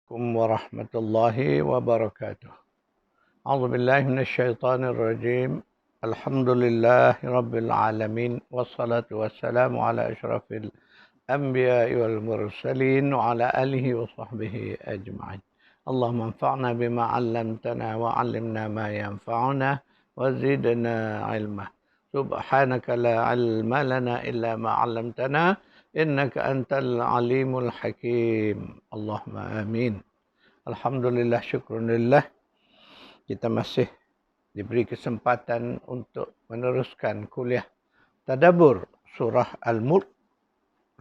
Assalamualaikum warahmatullahi wabarakatuh. A'udzu billahi minasyaitonir rajim. Alhamdulillahi rabbil alamin wassalatu wassalamu ala asyrafil anbiya'i wal mursalin wa ala alihi wa sahbihi ajma'in. Allahumma anfa'na bima 'allamtana wa 'allimna ma yanfa'una wa zidna 'ilma. Subhanaka la 'ilma lana illa ma 'allamtana innaka antal alimul hakim. Allahumma amin. Alhamdulillah, syukrunillah, kita masih diberi kesempatan untuk meneruskan kuliah tadabbur surah Al-Mulk,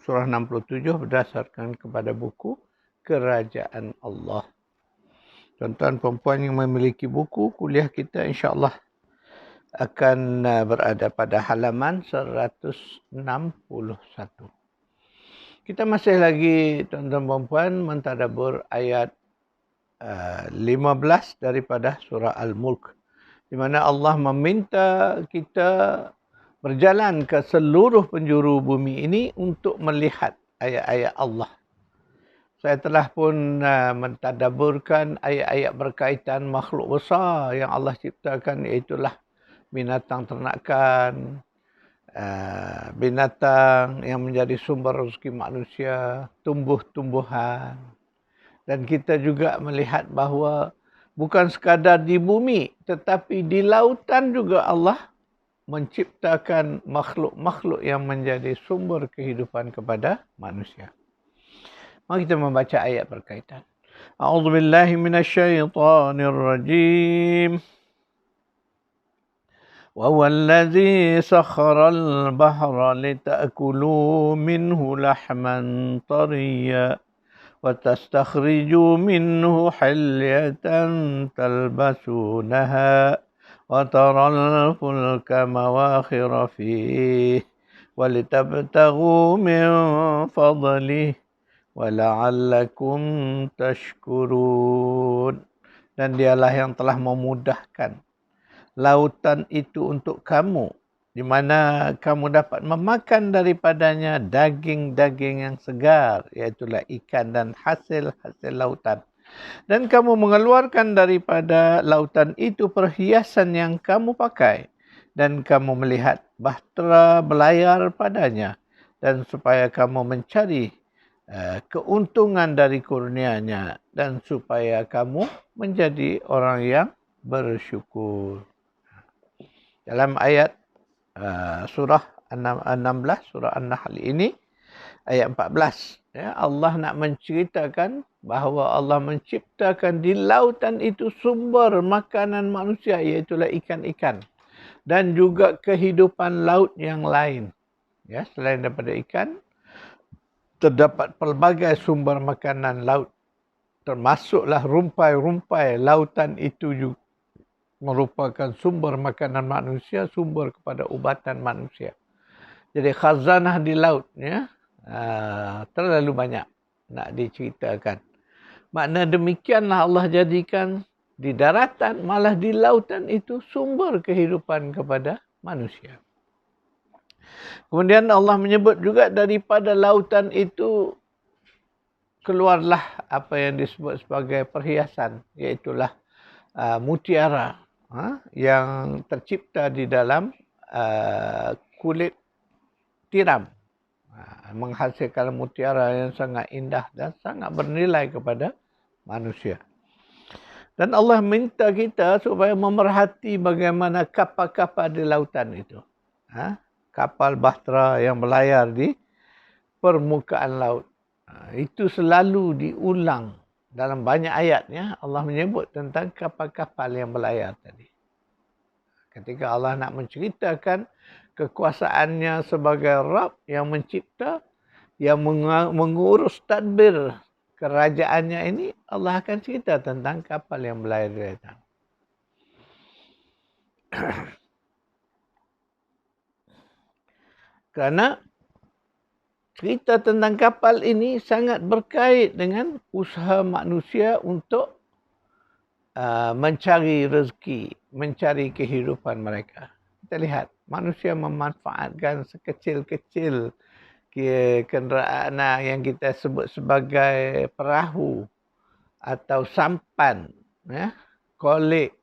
surah 67 berdasarkan kepada buku Kerajaan Allah. Tuan-tuan perempuan yang memiliki buku, kuliah kita insya-Allah akan berada pada halaman 161. Kita masih lagi, tuan-tuan perempuan, mentadabbur ayat 15 daripada surah Al-Mulk, di mana Allah meminta kita berjalan ke seluruh penjuru bumi ini untuk melihat ayat-ayat Allah. Saya telah pun mentadabburkan ayat-ayat berkaitan makhluk besar yang Allah ciptakan, iaitulah binatang ternakan, binatang yang menjadi sumber rezeki manusia, tumbuh-tumbuhan. Dan kita juga melihat bahawa bukan sekadar di bumi, tetapi di lautan juga Allah menciptakan makhluk-makhluk yang menjadi sumber kehidupan kepada manusia. Mari kita membaca ayat berkaitan. A'udzubillahi minasyaitonirrajim. وَهُوَ الَّذِي سَخَّرَ الْبَحْرَ لِتَأْكُلُوا مِنْهُ لَحْمًا طَرِيًّا وتستخرجوا منه حلية تلبسونها وترى الفلك مواخر فيه ولتبتغوا من فضله ولعلكم تشكرون. Dan dialah yang telah memudahkan lautan itu untuk kamu, di mana kamu dapat memakan daripadanya daging-daging yang segar, iaitulah ikan dan hasil-hasil lautan. Dan kamu mengeluarkan daripada lautan itu perhiasan yang kamu pakai, dan kamu melihat bahtera belayar padanya, dan supaya kamu mencari keuntungan dari kurnianya, dan supaya kamu menjadi orang yang bersyukur. Dalam ayat surah 16, surah An-Nahl ini, ayat 14. Ya, Allah nak menceritakan bahawa Allah menciptakan di lautan itu sumber makanan manusia, iaitulah ikan-ikan. Dan juga kehidupan laut yang lain. Ya, selain daripada ikan, terdapat pelbagai sumber makanan laut. Termasuklah rumpai-rumpai lautan itu juga merupakan sumber makanan manusia, sumber kepada ubatan manusia. Jadi khazanah di laut, ya, terlalu banyak nak diceritakan. Makna demikianlah Allah jadikan di daratan, malah di lautan itu sumber kehidupan kepada manusia. Kemudian Allah menyebut juga daripada lautan itu keluarlah apa yang disebut sebagai perhiasan, iaitulah mutiara. Yang tercipta di dalam kulit tiram, menghasilkan mutiara yang sangat indah dan sangat bernilai kepada manusia. Dan Allah minta kita supaya memerhati bagaimana kapal-kapal di lautan itu. Kapal bahtera yang berlayar di permukaan laut. Itu selalu diulang. Dalam banyak ayatnya Allah menyebut tentang kapal-kapal yang berlayar tadi. Ketika Allah nak menceritakan kekuasaannya sebagai Rabb yang mencipta, yang mengurus tadbir kerajaannya ini, Allah akan cerita tentang kapal yang berlayar di lautan. Kerana cerita tentang kapal ini sangat berkait dengan usaha manusia untuk mencari rezeki, mencari kehidupan mereka. Kita lihat, manusia memanfaatkan sekecil-kecil kenderaan yang kita sebut sebagai perahu atau sampan, kolik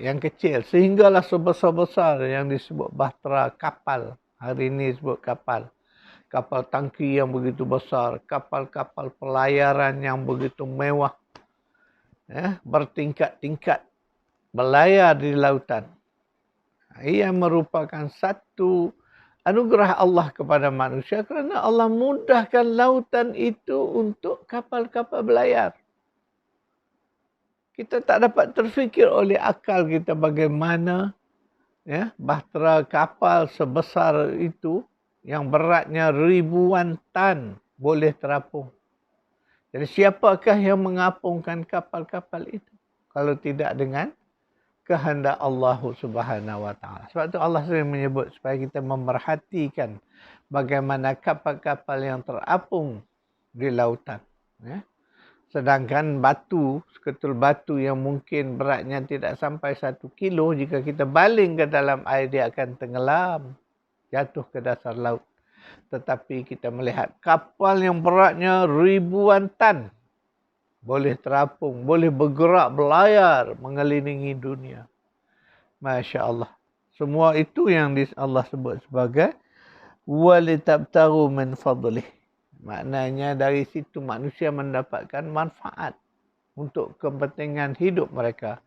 yang kecil, sehinggalah sebesar-besar yang disebut bahtera kapal. Hari ini disebut kapal. Kapal tangki yang begitu besar, kapal-kapal pelayaran yang begitu mewah, bertingkat-tingkat, berlayar di lautan. Ia merupakan satu anugerah Allah kepada manusia kerana Allah mudahkan lautan itu untuk kapal-kapal berlayar. Kita tak dapat terfikir oleh akal kita bagaimana bahtera kapal sebesar itu yang beratnya ribuan tan boleh terapung. Jadi siapakah yang mengapungkan kapal-kapal itu kalau tidak dengan kehendak Allah Subhanahu Wa Taala. Sebab itu Allah sering menyebut supaya kita memerhatikan bagaimana kapal-kapal yang terapung di lautan. Sedangkan batu, seketul batu yang mungkin beratnya tidak sampai 1 kilo, jika kita baling ke dalam air dia akan tenggelam, jatuh ke dasar laut. Tetapi kita melihat kapal yang beratnya ribuan tan boleh terapung, boleh bergerak, berlayar, mengelilingi dunia. Masya Allah. Semua itu yang Allah sebut sebagai walitabtaru min fadlih. Maknanya dari situ manusia mendapatkan manfaat untuk kepentingan hidup mereka.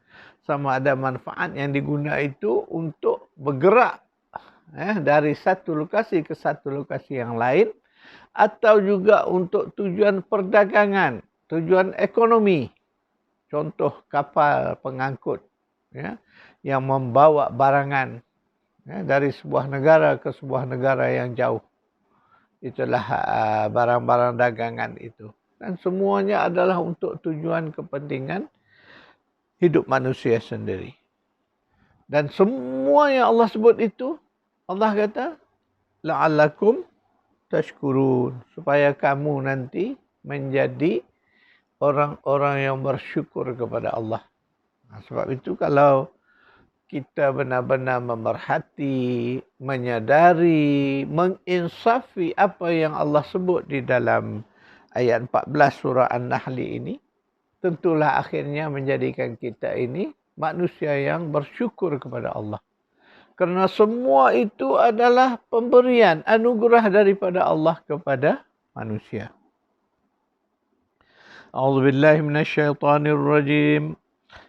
Sama ada manfaat yang diguna itu untuk bergerak dari satu lokasi ke satu lokasi yang lain, atau juga untuk tujuan perdagangan, tujuan ekonomi. Contoh kapal pengangkut yang membawa barangan dari sebuah negara ke sebuah negara yang jauh. Itulah barang-barang dagangan itu. Dan semuanya adalah untuk tujuan kepentingan hidup manusia sendiri. Dan semua yang Allah sebut itu, Allah kata, la'allakum tashkurun. Supaya kamu nanti menjadi orang-orang yang bersyukur kepada Allah. Sebab itu kalau kita benar-benar memerhati, menyadari, menginsafi apa yang Allah sebut di dalam ayat 14 surah An-Nahl ini, tentulah akhirnya menjadikan kita ini manusia yang bersyukur kepada Allah. Kerana semua itu adalah pemberian, anugerah daripada Allah kepada manusia. A'udzubillahi minasyaitonirrajim.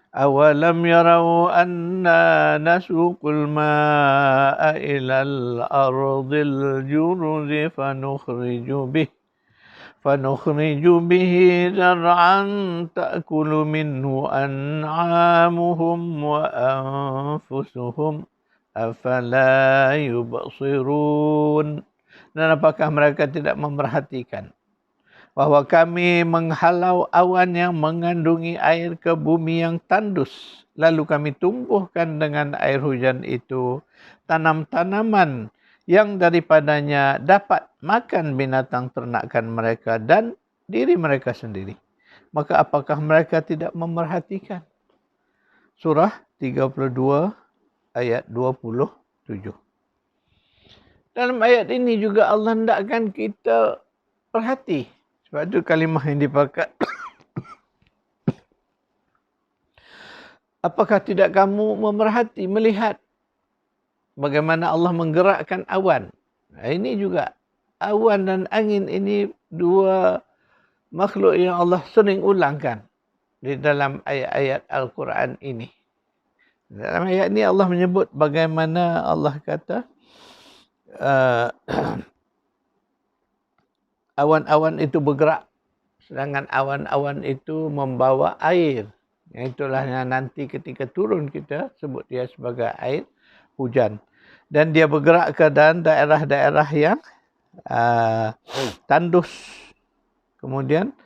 Awalam yarau anna nasuqul ma'a ilal ardil juruzi فنخرج به زرعا تأكل منه أنعامهم وأنفسهم أفلا يبصرون. Dan apakah mereka tidak memerhatikan bahawa kami menghalau awan yang mengandungi air ke bumi yang tandus, lalu kami tumbuhkan dengan air hujan itu tanam-tanaman yang daripadanya dapat makan binatang ternakan mereka dan diri mereka sendiri. Maka apakah mereka tidak memerhatikan? Surah 32 ayat 27. Dalam ayat ini juga Allah hendakkan kita perhati. Sebab itu kalimah yang dipakai. Apakah tidak kamu memerhati, melihat bagaimana Allah menggerakkan awan? Ini juga awan dan angin ini dua makhluk yang Allah sering ulangkan di dalam ayat-ayat Al-Quran ini. Dalam ayat ini Allah menyebut bagaimana Allah kata awan-awan itu bergerak, sedangkan awan-awan itu membawa air. Itulah yang nanti ketika turun kita sebut dia sebagai air hujan. Dan dia bergerak ke dalam daerah-daerah yang tandus. Kemudian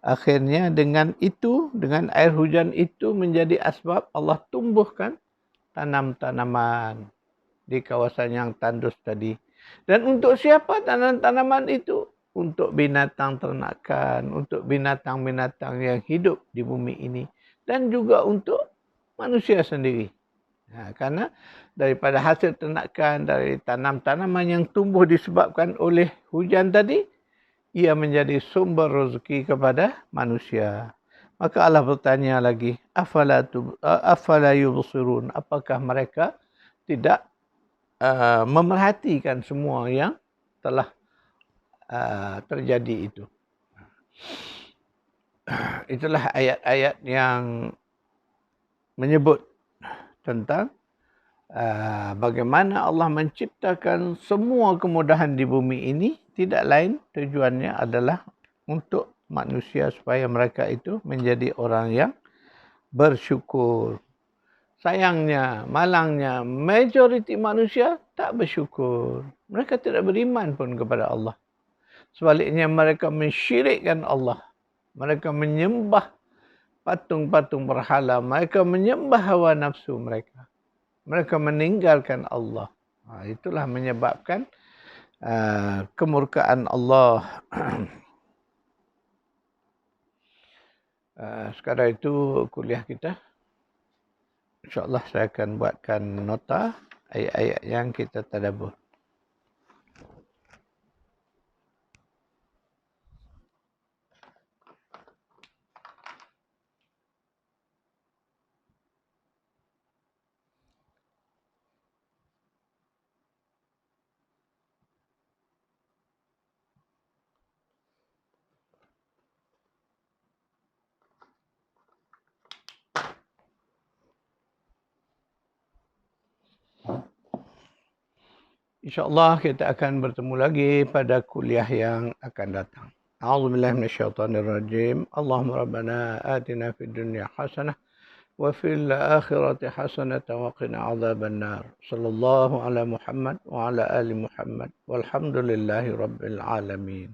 akhirnya dengan itu, dengan air hujan itu menjadi asbab Allah tumbuhkan tanam-tanaman di kawasan yang tandus tadi. Dan untuk siapa tanam-tanaman itu? Untuk binatang ternakan, untuk binatang-binatang yang hidup di bumi ini. Dan juga untuk manusia sendiri. Karena daripada hasil ternakan, dari tanam-tanaman yang tumbuh disebabkan oleh hujan tadi, ia menjadi sumber rezeki kepada manusia. Maka Allah bertanya lagi, afala yubsirun, apakah mereka tidak memerhatikan semua yang telah terjadi itu. Itulah ayat-ayat yang menyebut tentang bagaimana Allah menciptakan semua kemudahan di bumi ini, tidak lain tujuannya adalah untuk manusia supaya mereka itu menjadi orang yang bersyukur. Sayangnya, malangnya, majoriti manusia tak bersyukur. Mereka tidak beriman pun kepada Allah. Sebaliknya mereka mensyirikkan Allah. Mereka menyembah patung-patung berhala. Mereka menyembah hawa nafsu mereka. Mereka meninggalkan Allah. Itulah menyebabkan kemurkaan Allah. Sekarang itu kuliah kita. InsyaAllah saya akan buatkan nota ayat-ayat yang kita tadabbur. InsyaAllah kita akan bertemu lagi pada kuliah yang akan datang. A'udzubillahi minasyaitonirrajim. Allahumma rabbana atina fid dunya hasanah wa fil akhirati hasanah wa qina adzabannar. Sallallahu ala Muhammad wa ala ali Muhammad. Walhamdulillahi rabbil alamin.